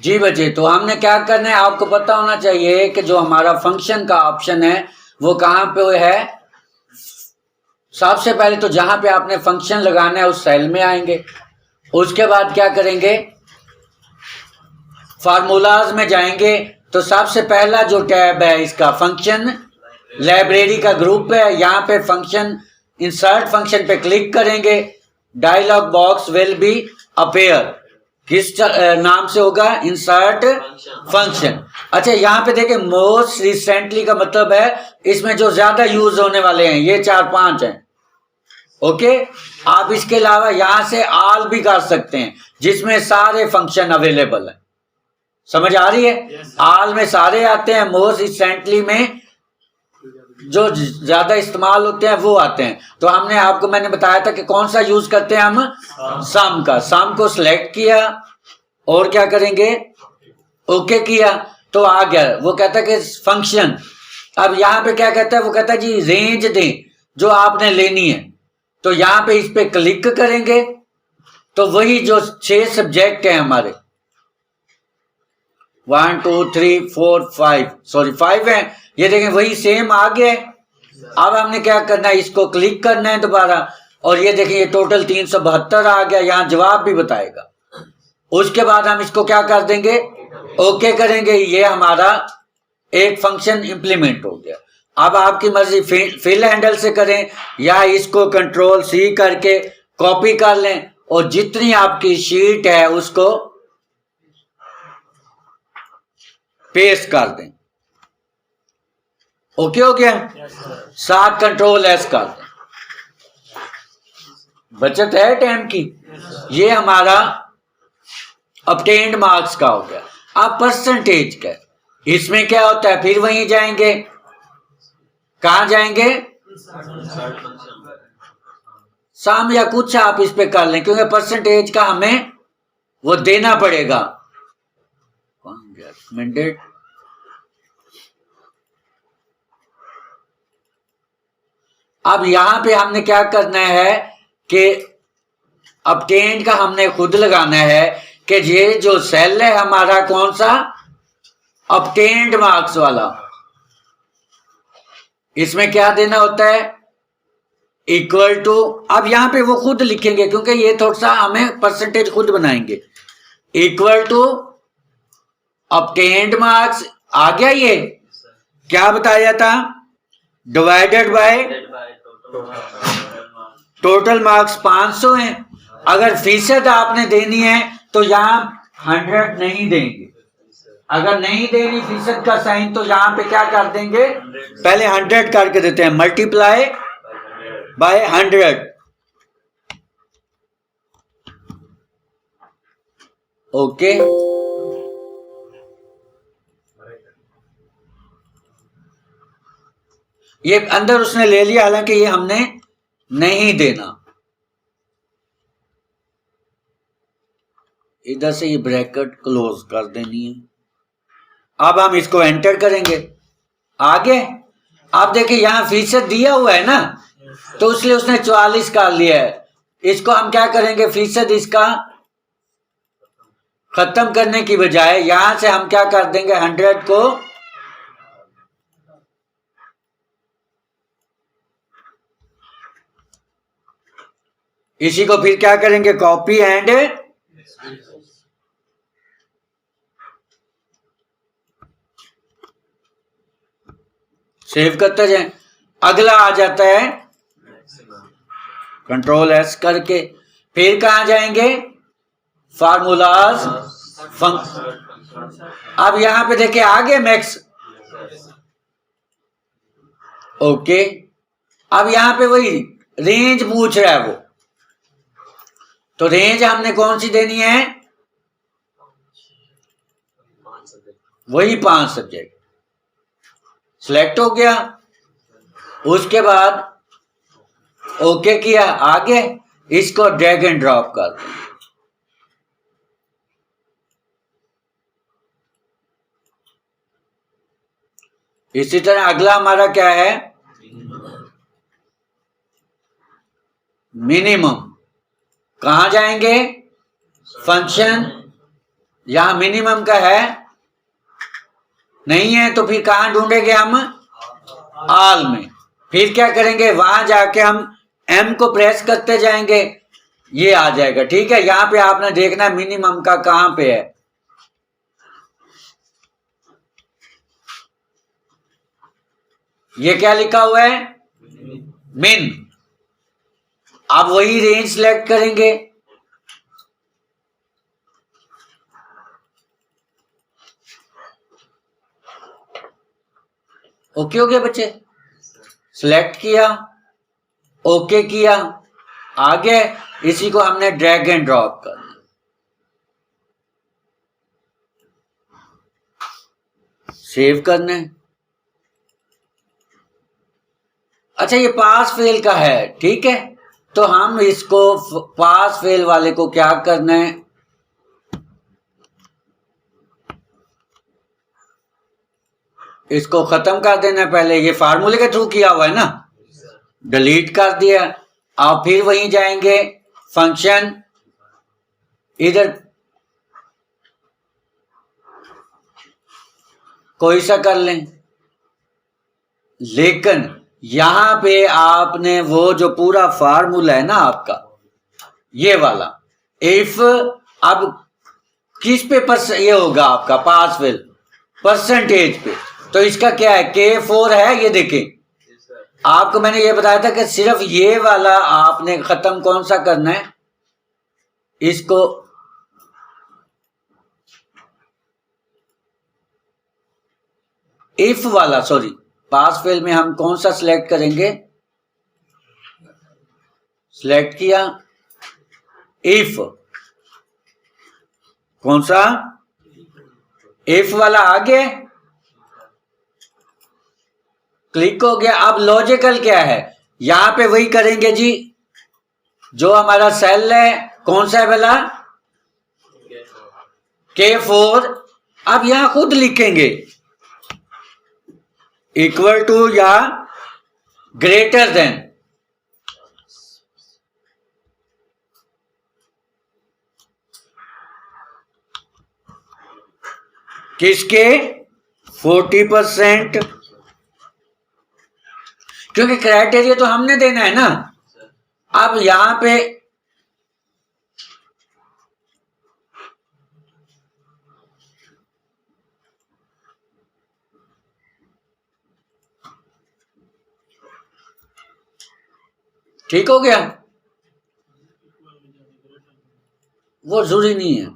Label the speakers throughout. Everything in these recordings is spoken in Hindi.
Speaker 1: जी बच्चे, तो हमने क्या करना है, आपको पता होना चाहिए कि जो हमारा फंक्शन का ऑप्शन है वो कहाँ पे है। सबसे पहले तो जहां पे आपने फंक्शन लगाना है उस सेल में आएंगे। उसके बाद क्या करेंगे, फार्मूलाज में जाएंगे। तो सबसे पहला जो टैब है इसका फंक्शन लाइब्रेरी का ग्रुप है, यहाँ पे फंक्शन इंसर्ट फंक्शन पे क्लिक करेंगे। Dialog box will be appear, किस नाम से होगा, इंसर्ट फंक्शन। अच्छा, यहाँ पे देखें मोस्ट रिसेंटली का मतलब है इसमें जो ज्यादा यूज होने वाले हैं ये 4-5 हैं। ओके, आप इसके अलावा यहां से ऑल भी कर सकते हैं जिसमें सारे फंक्शन अवेलेबल है। समझ आ रही है? ऑल में सारे आते हैं, मोस्ट रिसेंटली में जो ज्यादा इस्तेमाल होते हैं वो आते हैं। तो हमने आपको मैंने बताया था कि कौन सा यूज करते हैं हम, सम का। सम को सिलेक्ट किया और क्या करेंगे, ओके किया तो आ गया। वो कहता है कि फंक्शन, अब यहाँ पे क्या कहता है, वो कहता है जी रेंज दें जो आपने लेनी है। तो यहाँ पे इस पे क्लिक करेंगे तो वही जो 6 सब्जेक्ट हैं हमारे 1 2 3 4 5 सॉरी 5 हैं, ये देखें वही सेम आ गया है। अब हमने क्या करना है, इसको क्लिक करना है दोबारा और ये देखें ये टोटल 372 आ गया, यहाँ जवाब भी बताएगा। उसके बाद हम इसको क्या कर देंगे, ओके करेंगे। ये हमारा एक फंक्शन इंप्लीमेंट हो गया। अब आपकी मर्जी फिल हैंडल से करें या इसको कंट्रोल सी करके कॉपी कर लें और जितनी आपकी शीट है उसको पेस्ट कर दें। ओके हो गया, साथ कंट्रोल एस कर दें। बचत है टाइम की। ये हमारा ऑब्टेन्ड मार्क्स का हो गया। अब परसेंटेज का, इसमें क्या होता है, फिर वहीं जाएंगे, कहां जाएंगे, सम या कुछ आप इस पे कर लें क्योंकि परसेंटेज का हमें वो देना पड़ेगा। मिनट, अब यहां पे हमने क्या करना है कि ऑब्टेन्ड का हमने खुद लगाना है कि ये जो सेल है हमारा कौन सा, ऑब्टेन्ड मार्क्स वाला, इसमें क्या देना होता है, इक्वल टू। अब यहां पे वो खुद लिखेंगे क्योंकि ये थोड़ा सा हमें परसेंटेज खुद बनाएंगे। इक्वल टू ऑब्टेन्ड मार्क्स आ गया, ये क्या बताया था, डिवाइडेड बाय टोटल मार्क्स 500 हैं। अगर फीसद आपने देनी है तो यहां 100 नहीं देंगे, अगर नहीं देनी फीसद का साइन तो यहां पे क्या कर देंगे, पहले 100 करके देते हैं, मल्टीप्लाई बाय 100। ओके, ये अंदर उसने ले लिया, हालांकि ये हमने नहीं देना। इधर से ये ब्रैकेट क्लोज कर देनी है। अब हम इसको एंटर करेंगे आगे। आप देखिए यहां फीसद दिया हुआ है ना, तो इसलिए उसने 44 कर लिया है। इसको हम क्या करेंगे, फीसद इसका खत्म करने की बजाय यहां से हम क्या कर देंगे, 100 को इसी को फिर क्या करेंगे, कॉपी एंड सेव करते जाए। अगला आ जाता है कंट्रोल एस करके, फिर कहां जाएंगे, फार्मूलाज अब यहां पे देखिए आगे मैक्स। ओके, अब यहां पे वही रेंज पूछ रहा है वो, तो रेंज हमने कौन सी देनी है, वही 5 सब्जेक्ट। सिलेक्ट हो गया, उसके बाद ओके किया, आगे इसको ड्रैग एंड ड्रॉप कर दें। इसी तरह अगला हमारा क्या है, मिनिमम। कहां जाएंगे, फंक्शन यहां मिनिमम का है नहीं है, तो फिर कहां ढूंढेंगे हम? ऑल में। फिर क्या करेंगे, वहां जाके हम एम को प्रेस करते जाएंगे, ये आ जाएगा। ठीक है, यहां पे आपने देखना मिनिमम का कहां पे है। ये क्या लिखा हुआ है? मिन। आप वही रेंज सिलेक्ट करेंगे। ओके हो गया बच्चे? सिलेक्ट किया, ओके किया, आगे इसी को हमने ड्रैग एंड ड्रॉप कर दिया। सेव करना है। अच्छा, ये पास फेल का है, ठीक है, तो हम इसको पास फेल वाले को क्या करना है, इसको खत्म कर देना है। पहले ये फार्मूले के थ्रू किया हुआ है ना, डिलीट कर दिया। आप फिर वहीं जाएंगे, फंक्शन, इधर कोई सा कर लें, लेकिन यहां पे आपने वो जो पूरा फार्मूला है ना आपका, ये वाला इफ, अब किस पे ये होगा आपका पास फेल? परसेंटेज पे। तो इसका क्या है, K4 है, ये देखें। आपको मैंने ये बताया था कि सिर्फ ये वाला आपने खत्म कौन सा करना है, इसको इफ वाला, सॉरी, पास फेल में हम कौन सा सिलेक्ट करेंगे, सिलेक्ट किया, इफ, कौन सा, इफ वाला, आगे क्लिक हो गया। अब लॉजिकल क्या है, यहां पे वही करेंगे जी, जो हमारा सेल है, कौन सा है भला, K4। अब यहां खुद लिखेंगे इक्वल टू या ग्रेटर देन, किसके, 40%, क्योंकि क्राइटेरिया तो हमने देना है ना। अब यहां पे ठीक हो गया, वो जरूरी नहीं है।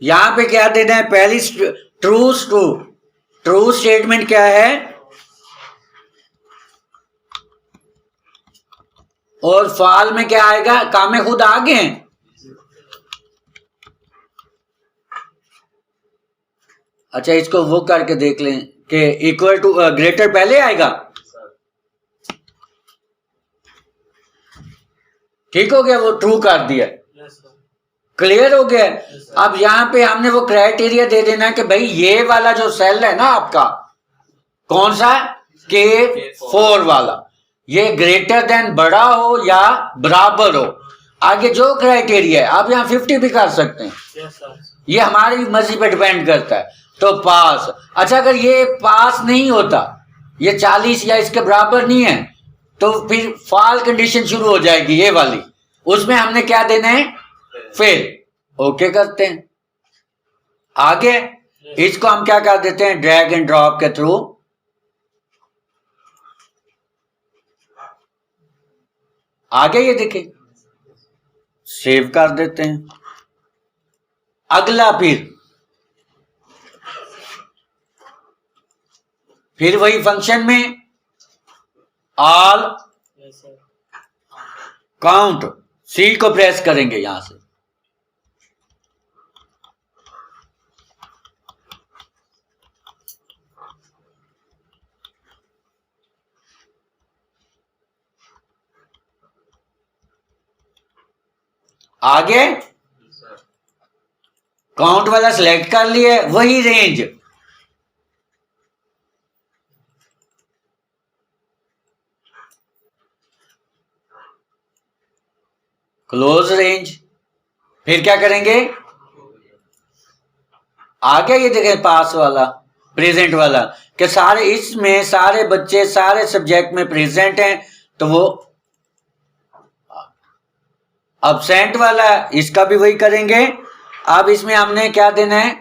Speaker 1: यहां पे क्या देना है, पहली ट्रू स्टेटमेंट क्या है, और फाल में क्या आएगा, कामे खुद आगे हैं। अच्छा, इसको वो करके देख लें कि इक्वल टू ग्रेटर पहले आएगा। ठीक हो गया, वो ट्रू कर दिया, क्लियर हो गया। अब यहां पे हमने वो क्राइटेरिया दे देना कि भाई ये वाला जो सेल है ना आपका, कौन सा, K4 वाला, ये ग्रेटर देन बड़ा हो या बराबर हो। आगे जो क्राइटेरिया है, आप यहाँ 50 भी कर सकते हैं, ये हमारी मर्जी पे डिपेंड करता है। तो पास। अच्छा, अगर ये पास नहीं होता, ये 40 या इसके बराबर नहीं है, तो फिर फॉल कंडीशन शुरू हो जाएगी, ये वाली, उसमें हमने क्या देना है, फेल। ओके करते हैं, आगे इसको हम क्या कर देते हैं, ड्रैग एंड ड्रॉप के थ्रू आगे, ये देखें, सेव कर देते हैं। अगला फिर वही फंक्शन में ऑल काउंट, सी को प्रेस करेंगे यहां से, आगे काउंट वाला सिलेक्ट कर लिए, वही रेंज, क्लोज रेंज। फिर क्या करेंगे, आ गया ये देखें पास वाला, प्रेजेंट वाला, कि सारे इसमें सारे बच्चे सारे सब्जेक्ट में प्रेजेंट हैं, तो वो अब्सेंट वाला इसका भी वही करेंगे। अब इसमें हमने क्या देना है,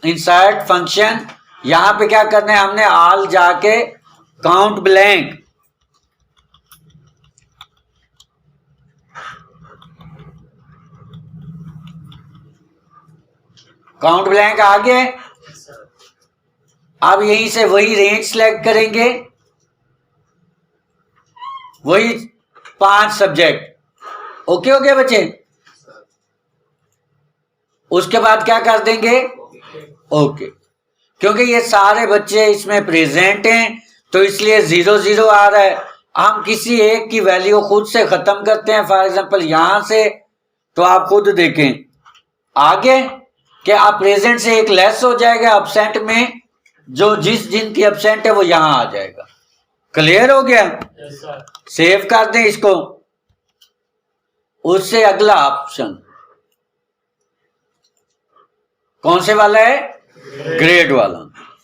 Speaker 1: इंसर्ट फंक्शन, यहां पे क्या करना है हमने, ऑल जाके काउंट ब्लैंक, काउंट ब्लैंक आ गए। अब यहीं से वही रेंज सिलेक्ट करेंगे, वही 5 सब्जेक्ट। ओके हो गया बच्चे? उसके बाद क्या कर देंगे, ओके, क्योंकि ये सारे बच्चे इसमें प्रेजेंट हैं तो इसलिए 0 0 आ रहा है। हम किसी एक की वैल्यू खुद से खत्म करते हैं, फॉर एग्जांपल यहां से, तो आप खुद देखें आगे कि आप प्रेजेंट से एक लेस हो जाएगा, एब्सेंट में जो जिनकी एब्सेंट है वो यहां आ जाएगा। क्लियर हो गया? सेव कर दें इसको। उससे अगला ऑप्शन कौन से वाला है, ग्रेड वाला,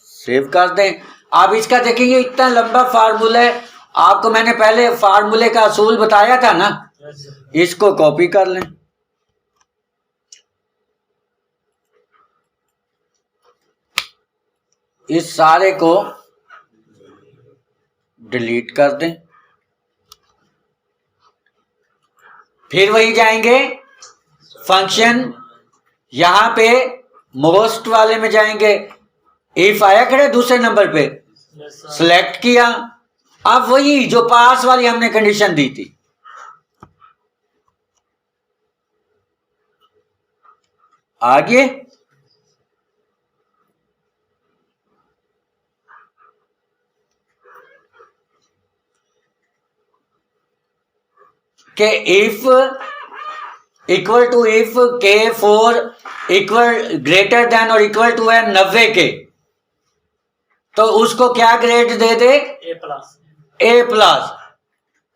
Speaker 1: सेव कर दें। आप इसका देखेंगे इतना लंबा फार्मूला है, आपको मैंने पहले फार्मूले का असूल बताया था ना, इसको कॉपी कर लें। इस सारे को डिलीट कर दें, फिर वही जाएंगे फंक्शन, यहां पे मोस्ट वाले में जाएंगे, इफ आया खड़े दूसरे नंबर पे, सिलेक्ट किया। अब वही जो पास वाली हमने कंडीशन दी थी, आगे के if equal to, if K4 equal greater than और इक्वल टू है 90 के, तो उसको क्या ग्रेड दे दे, A प्लस।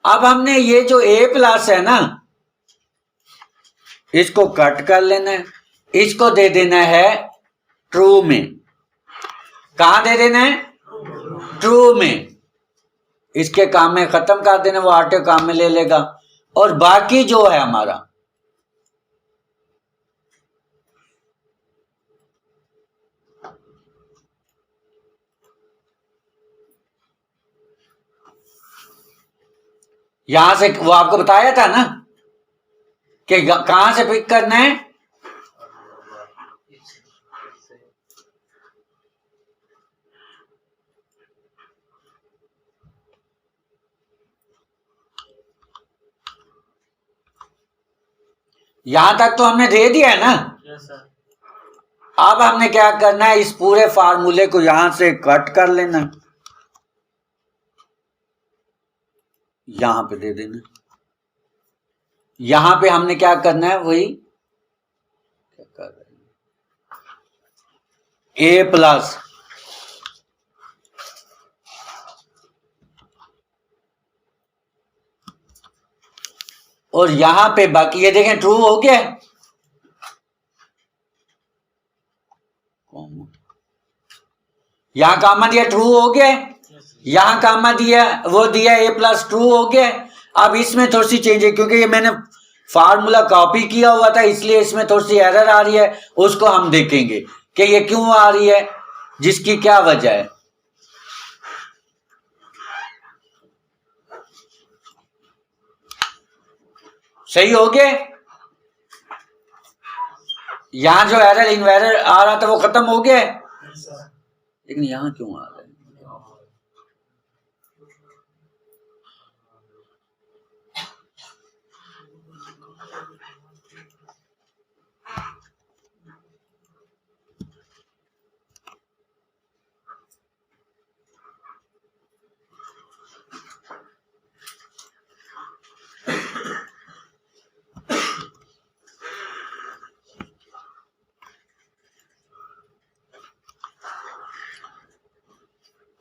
Speaker 1: अब हमने ये जो A प्लस है ना, इसको कट कर लेना है, इसको दे देना है ट्रू में। कहां दे देना है, ट्रू में। इसके काम में खत्म कर देना, वो आटे काम में ले लेगा। और बाकी जो है हमारा, यहां से वो आपको बताया था ना कि कहां से पिक करना है, यहां तक तो हमने दे दिया है ना। अब हमने क्या करना है, इस पूरे फार्मूले को यहां से कट कर लेना, यहां पे दे देना। यहां पे हमने क्या करना है, वही क्या कर रहे हैं, A प्लस, और यहां पे बाकी ये देखें ट्रू हो गया, यहां कामा दिया ट्रू हो गया, यहां कामा दिया वो दिया A प्लस ट्रू हो गया। अब इसमें थोड़ी सी चेंज है, क्योंकि ये मैंने फार्मूला कॉपी किया हुआ था, इसलिए इसमें थोड़ी सी एरर आ रही है। उसको हम देखेंगे कि ये क्यों आ रही है, जिसकी क्या वजह है। सही हो गया? यहां जो एरर इनवेरर आ रहा था वो खत्म हो गया, लेकिन यहां क्यों आ रहा है,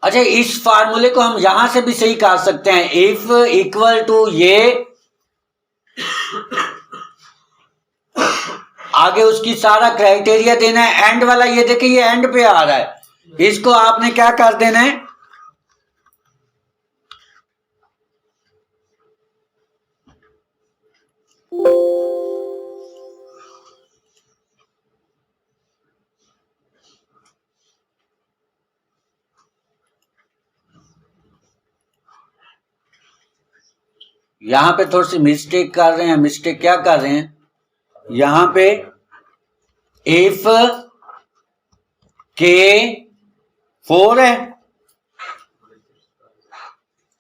Speaker 1: अच्छा इस फार्मूले को हम यहां से भी सही कर सकते हैं, इफ इक्वल टू ये आगे उसकी सारा क्राइटेरिया देना है। एंड वाला ये देखिए ये एंड पे आ रहा है, इसको आपने क्या कर देना है, यहां पे थोड़ी सी मिस्टेक कर रहे हैं। मिस्टेक क्या कर रहे हैं, यहां पे इफ के 4 है,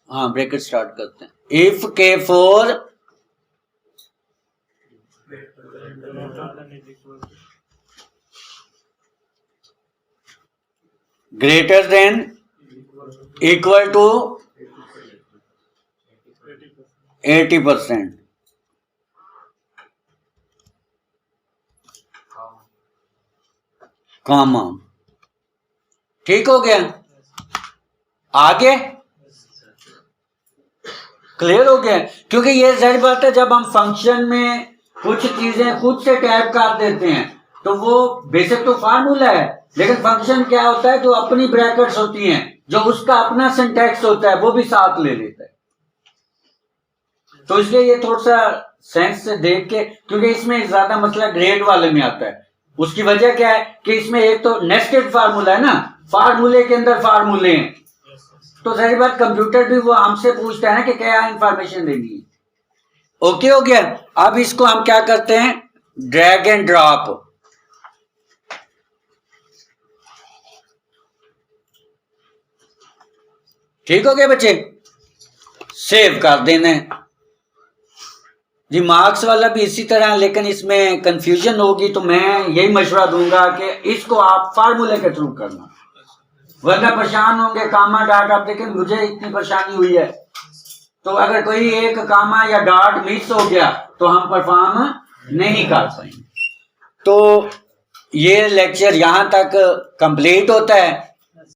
Speaker 1: हाँ ब्रैकेट स्टार्ट करते हैं। If K 4 greater than equal to 80%, comma. ठीक हो गया, आगे क्लियर हो गया। क्योंकि ये जाहिर बात है जब हम फंक्शन में कुछ चीजें खुद से टाइप कर देते हैं तो वो बेसिक तो फार्मूला है, लेकिन फंक्शन क्या होता है, जो अपनी ब्रैकेट्स होती हैं, जो उसका अपना सिंटैक्स होता है वो भी साथ ले लेता है। तो इसलिए ये थोड़ा सा सेंस से देख के, क्योंकि इसमें ज्यादा मसला ग्रेड वाले में आता है। उसकी वजह क्या है कि इसमें एक तो नेस्टेड फार्मूला है ना, फार्मूले के अंदर फार्मूले हैं, तो सारी बात कंप्यूटर भी वो हमसे पूछता है ना कि क्या इंफॉर्मेशन देनी है। ओके हो गया। अब इसको हम क्या करते हैं, ड्रैग एंड ड्रॉप। ठीक हो गया बच्चे, सेव कर देना है जी। मार्क्स वाला भी इसी तरह, लेकिन इसमें कंफ्यूजन होगी तो मैं यही मशवरा दूंगा कि इसको आप फार्मूले के थ्रू करना, वरना परेशान होंगे। कामा डॉट, आप देखें मुझे इतनी परेशानी हुई है, तो अगर कोई एक कामा या डॉट मिस हो गया तो हम परफॉर्म नहीं कर पाएंगे। तो ये लेक्चर यहां तक कंप्लीट होता है।